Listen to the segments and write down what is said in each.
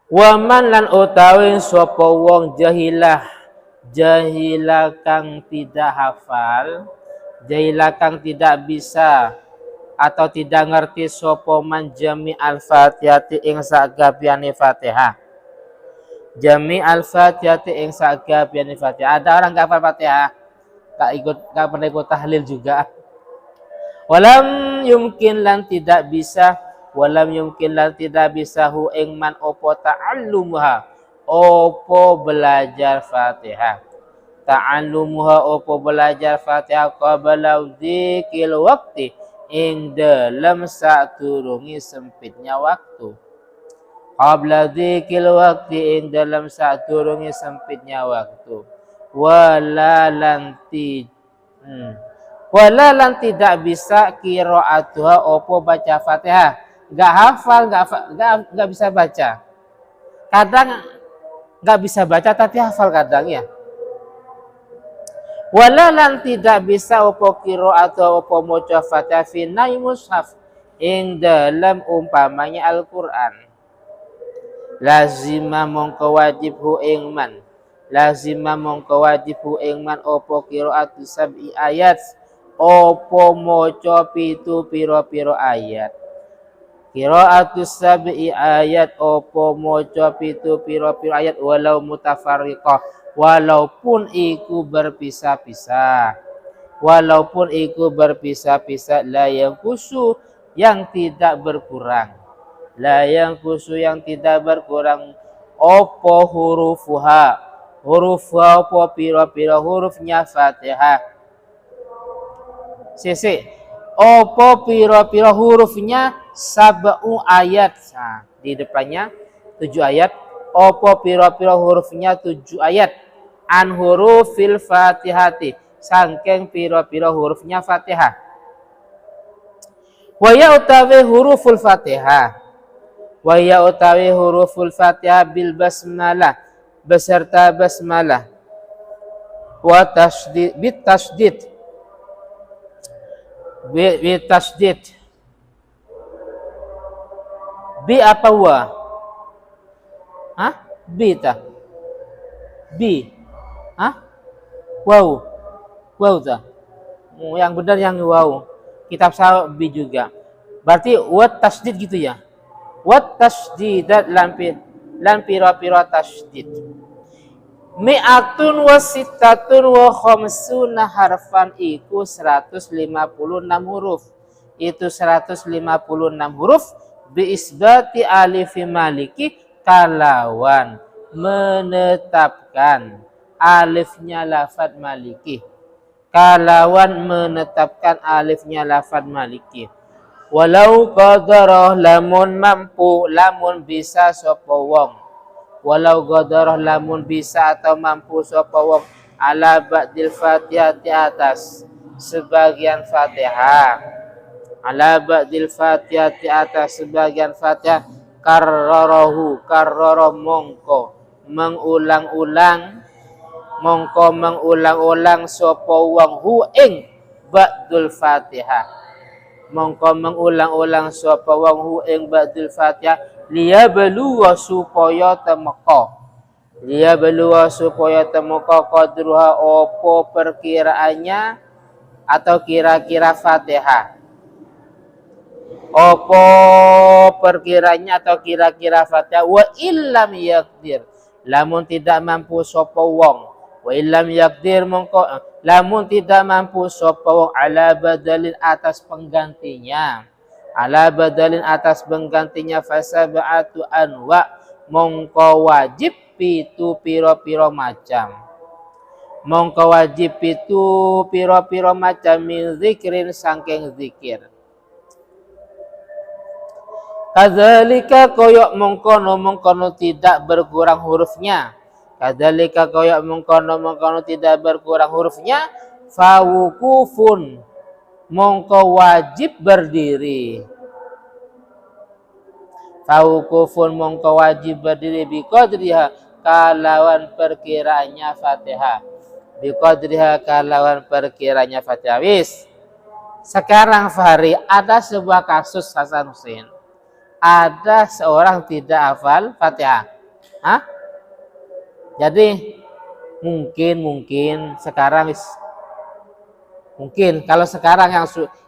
Waman lan utawi sapa wong jahilah kang tidak hafal, jahilah kang tidak bisa atau tidak ngerti sapa man jami al-fatihati ing sakabehane Fatihah. Jami al-fatihati ing sakabehane Fatihah. Ada orang enggak hafal Fatihah, enggak pernah ikut tahlil juga. Walam yumkin lan tidak bisa, walam yumkin lan tidak bisa hu ing man opo ta'allumuha, opo belajar Fatihah. Ta'allumuha opo belajar Fatihah qabla dzikil waqti ing dalam sadurunge sempitnya waktu. Qabla dzikil waqti ing dalam sadurunge sempitnya waktu. Wala lan tidak bisa qiraatuha opo baca Fatihah. Enggak hafal, enggak bisa baca. Kadang enggak bisa baca tapi hafal kadang ya. Wala lan tidak bisa opo qiraatu opo maca Fatihah fi mushaf ing dalam umpamanya Al-Qur'an. Lazima mongko wajib hu ing man. Lazima mongko wajib hu ing man opo qiraatu sab'i ayat. Opo moco pitu piro-piro ayat. Qiraatus sab'i ayat opo moco pitu piro-piro ayat walau mutafarriqah, walaupun iku berpisah-pisah. Walaupun iku berpisah-pisah la yang kusu yang tidak berkurang. La yang kusu yang tidak berkurang opo hurufuha. Hurufuha opo piro-piro hurufnya Fatihah. Sisi opo piro-piro hurufnya sab'u ayat. Nah, di depannya 7 ayat. Opo piro-piro hurufnya 7 ayat. An hurufil Fatihati, sangking piro-piro hurufnya Fatihah. Waya utawi huruful Fatihah. Waya utawi huruful Fatihah bil basmalah, beserta basmalah. Wa tasdid bit tasdid. Bi tasdid. Bi apa wa? Hah? Bi ta. Bi. Hah? Wow. Wow ta. Yang benar yang wow. Kitab saya bi juga. Berarti wa tasdid gitu ya. Wa tasdidat lan pira-pira tasdid. Mi'atun wa sittatun wa khamsuna harfan iku 156 huruf. Itu 156 huruf biisbati alifi maliki kalawan menetapkan alifnya lafad maliki. Kalawan menetapkan alifnya lafad maliki. Walau qadarah lamun mampu, lamun bisa sapa wong. Walau qadarah lamun bisa atau mampu sapa wong ala ba'dil Fatihah di atas sebagian Fatihah. Ala ba'dil Fatihah di atas sebagian Fatihah karrarahu karrara mongko mengulang-ulang sapa wong hu ing ba'dul Fatihah. Mongko mengulang-ulang sapa wong hu ing ba'dul Fatihah liya beluwa supaya temeka. Liya beluwa supaya temeka qadruha opo perkiraannya atau kira-kira Fatihah. Opo perkiranya atau kira-kira Fatihah wa illam yaqdir. Lamun tidak mampu sapa wong. Wa illam yaqdir mongko lamun tidak mampu sapa wong ala badalin atas penggantinya. Ala badalin atas penggantinya fasabatu anwa mongko wajib pitu piro-piro macam. Mongko wajib pitu piro-piro macam min zikrin sangking zikir. Kadzalika koyok mengkono tidak berkurang hurufnya. Kadzalika koyok mengkono tidak berkurang hurufnya. Fawukufun mongko wajib berdiri. Fawukufun mongko wajib berdiri biqadriha kalawan perkiraannya Fatihah. Biqadriha kalawan perkiraannya Fatihah. Wis. Sekarang Fahri, ada sebuah kasus Hasan Hussein. Ada seorang tidak hafal Fatihah. Hah? Jadi mungkin sekarang mungkin kalau sekarang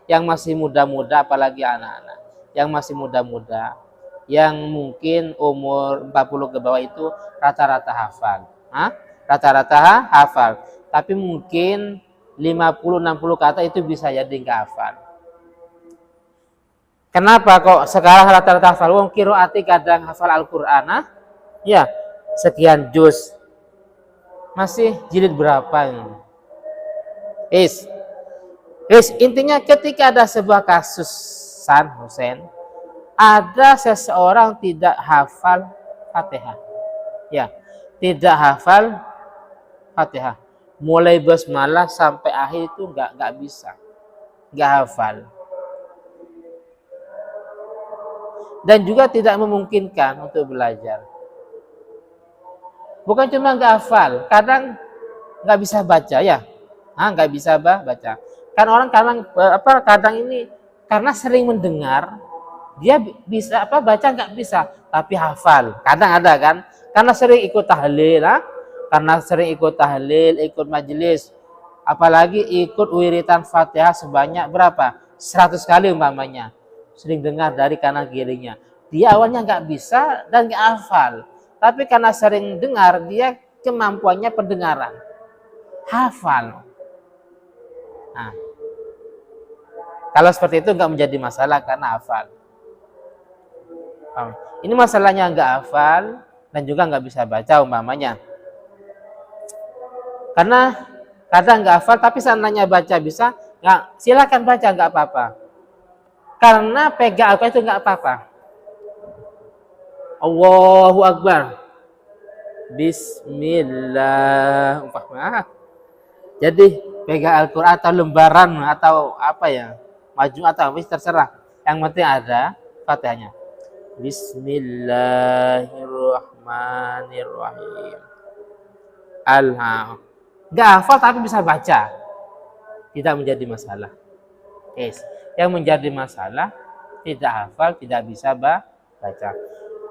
yang masih muda-muda, apalagi anak-anak yang masih muda-muda, yang mungkin umur 40 ke bawah itu rata-rata hafal. Hah? Rata-rata hafal. Tapi mungkin 50-60 kata itu bisa jadi nggak hafal. Kenapa kok sekarang rata-rata hafal? Wong kiroati kadang hafal Al-Qur'an, ya sekian juz. Masih jilid berapa ini? Intinya ketika ada sebuah kasus San Hussein, ada seseorang tidak hafal Fatihah. Ya, tidak hafal Fatihah. Mulai basmalah sampai akhir itu nggak bisa. Nggak hafal. Dan juga tidak memungkinkan untuk belajar. Bukan cuma nggak hafal, kadang nggak bisa baca ya, nggak bisa baca. Kan orang kadang ini karena sering mendengar, dia bisa baca nggak bisa, tapi hafal. Kadang ada kan, karena sering ikut tahlil, ikut majelis, apalagi ikut wiritan Fatihah sebanyak berapa? 100 kali umpamanya. Sering dengar dari kanan kirinya. Dia awalnya nggak bisa dan nggak hafal. Tapi karena sering dengar, dia kemampuannya pendengaran. Hafal. Nah, kalau seperti itu nggak menjadi masalah karena hafal. Ini masalahnya nggak hafal dan juga nggak bisa baca umpamanya. Karena kadang nggak hafal, tapi seandainya baca bisa, nggak, silakan baca nggak apa-apa. Karena pegang apa itu nggak apa-apa. Allahu Akbar. Bismillah. Jadi pegang Al-Quran atau lembaran atau apa ya, maju atau apa terserah. Yang penting ada Fatihahnya. Bismillahirrahmanirrahim. Nggak hafal tapi bisa baca, tidak menjadi masalah. Yang menjadi masalah tidak hafal, tidak bisa baca.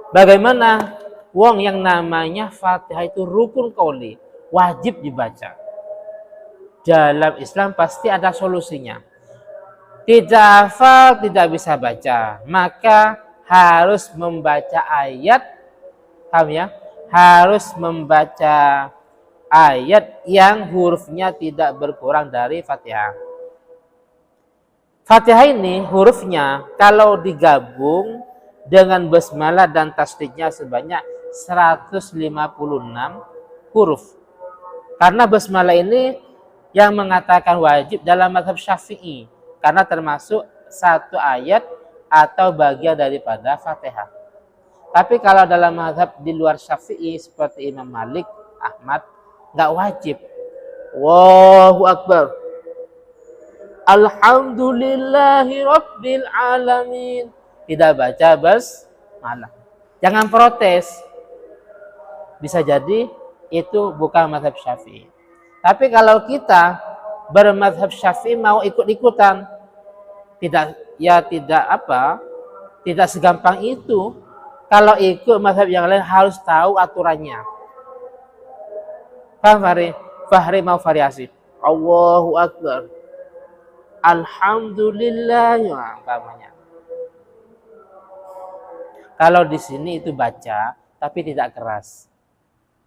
Bagaimana? Wong yang namanya Fatihah itu rukun qauli, wajib dibaca. Dalam Islam pasti ada solusinya. Tidak hafal, tidak bisa baca, maka harus membaca ayat, paham ya? Harus membaca ayat yang hurufnya tidak berkurang dari Fatihah. Fatihah ini hurufnya kalau digabung dengan basmalah dan tasdidnya sebanyak 156 huruf. Karena basmalah ini yang mengatakan wajib dalam mazhab Syafi'i karena termasuk satu ayat atau bagian daripada Fatihah. Tapi kalau dalam mazhab di luar Syafi'i seperti Imam Malik, Ahmad, nggak wajib. Allahu Akbar. Alhamdulillahi Rabbil Alamin. Tidak baca basmalah. Jangan protes. Bisa jadi itu bukan mazhab Syafi'i. Tapi kalau kita bermazhab Syafi'i mau ikut-ikutan, tidak segampang itu. Kalau ikut mazhab yang lain harus tahu aturannya. Paham Fahri mau variasi. Allahu Akbar. Alhamdulillah, umpamanya. Kalau di sini itu baca tapi tidak keras.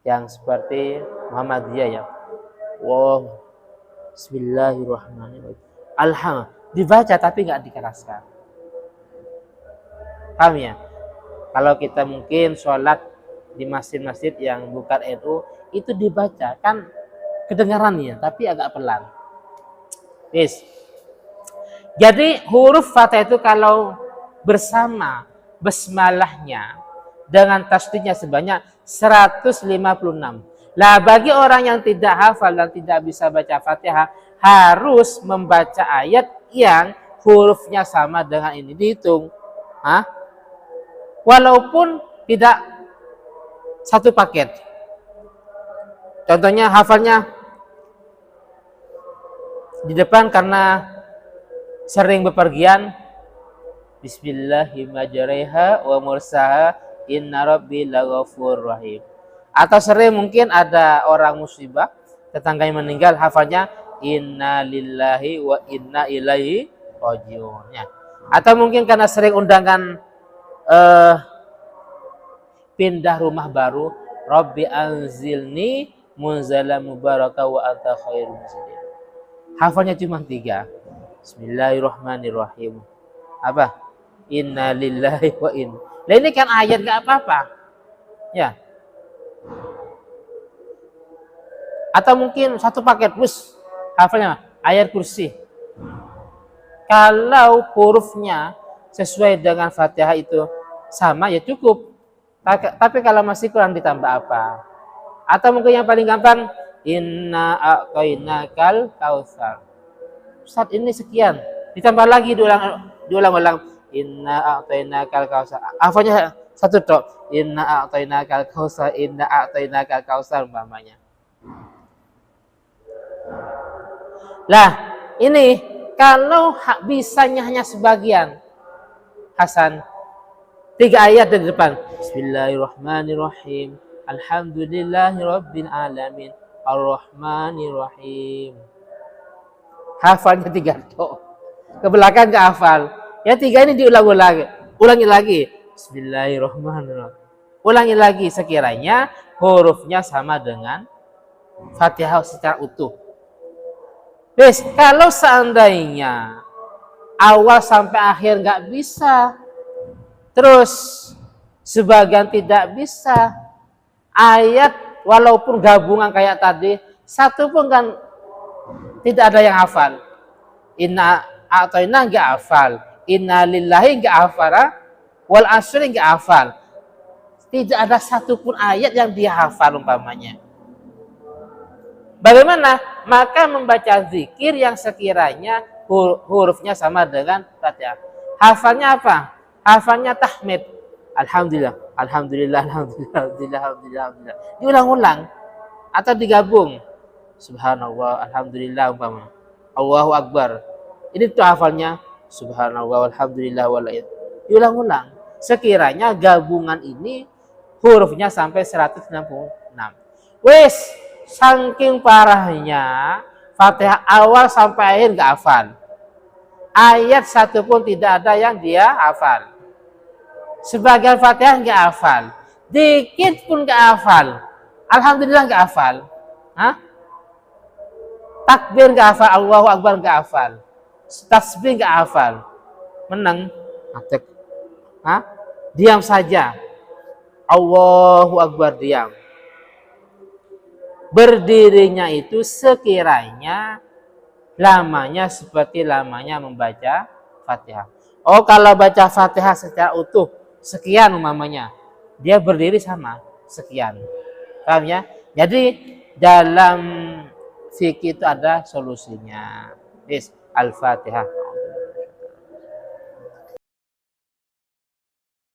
Yang seperti Muhammadiyah ya. Wow. Bismillahirrahmanirrahim. Alhamdulillah. Dibaca tapi nggak dikeraskan. Paham ya? Kalau kita mungkin sholat di masjid-masjid yang bukan NU itu dibaca kan kedengaran ya, tapi agak pelan. Jadi huruf Fatihah itu kalau bersama basmalahnya dengan tasdidnya sebanyak 156. Lah bagi orang yang tidak hafal dan tidak bisa baca Fatihah harus membaca ayat yang hurufnya sama dengan ini, dihitung. Walaupun tidak satu paket. Contohnya hafalnya di depan karena sering bepergian, Bismillahirrahmanirrahim wa mursaha inna rabbi laghafurur rahim. Atau sering mungkin ada orang musibah, tetangganya meninggal, hafalnya inna lillahi wa inna ilaihi rajiun. Ya. Atau mungkin karena sering undangan pindah rumah baru, Rabbi anzilni munzala mubaraka wa anta khairul munzilin. Hafalnya cuma 3. Bismillahirrahmanirrahim. Apa? Inna lillahi wa inna. Nah ini kan ayat gak apa-apa. Ya. Atau mungkin satu paket bus, hafalnya ayat kursi. Kalau hurufnya sesuai dengan Fatihah itu sama ya cukup. Tapi kalau masih kurang ditambah apa? Atau mungkin yang paling gampang, inna a'tainakal kautsar. Ustaz ini sekian, ditambah lagi diulang-ulang. Inna a'tainakal kautsar. Hafalnya satu tok. Inna a'tainakal kautsar, inna a'tainakal kautsar umpamanya. Lah, ini kalau bisanya hanya sebagian. Hasan, 3 ayat dari depan. Bismillahirrahmanirrahim. Alhamdulillahirabbil alamin. Ar-Rahmanirrahim. Hafalnya 3 tok. Ke belakang enggak hafal. Ya 3 ini diulang-ulang. Ulangi lagi. Bismillahirrahmanirrahim. Ulangi lagi sekiranya hurufnya sama dengan Fatihah secara utuh. Wes, kalau seandainya awal sampai akhir nggak bisa, terus sebagian tidak bisa, ayat walaupun gabungan kayak tadi, satu pun kan tidak ada yang hafal. Inna a'taina nggak hafal, inna lillahi nggak hafal, wal asri nggak hafal. Tidak ada satupun ayat yang dia hafal umpamanya. Bagaimana? Maka membaca zikir yang sekiranya hurufnya sama dengan Fatihah. Hafalnya apa? Hafalnya tahmid. Alhamdulillah, alhamdulillah, alhamdulillah, alhamdulillah, alhamdulillah, alhamdulillah. Diulang-ulang atau digabung. Subhanallah, alhamdulillah umpama. Allahu akbar. Ini tuh hafalnya subhanallah, alhamdulillah, walailah. Diulang-ulang. Sekiranya gabungan ini hurufnya sampai 166. Wes, saking parahnya Fatihah awal sampai akhir nggak hafal. Ayat satu pun tidak ada yang dia hafal. Sebagian Fatihah nggak hafal. Dikit pun nggak hafal. Alhamdulillah nggak hafal. Hah? Takbir nggak hafal. Allahu Akbar nggak hafal. Tasbih nggak hafal. Menang. Hah? Diam saja. Allahu Akbar, diam. Berdirinya itu sekiranya lamanya seperti lamanya membaca Fatihah. Oh, kalau baca Fatihah secara utuh sekian umpamanya, dia berdiri sama sekian. Paham ya? Jadi dalam fikih itu ada solusinya. Al-Fatihah.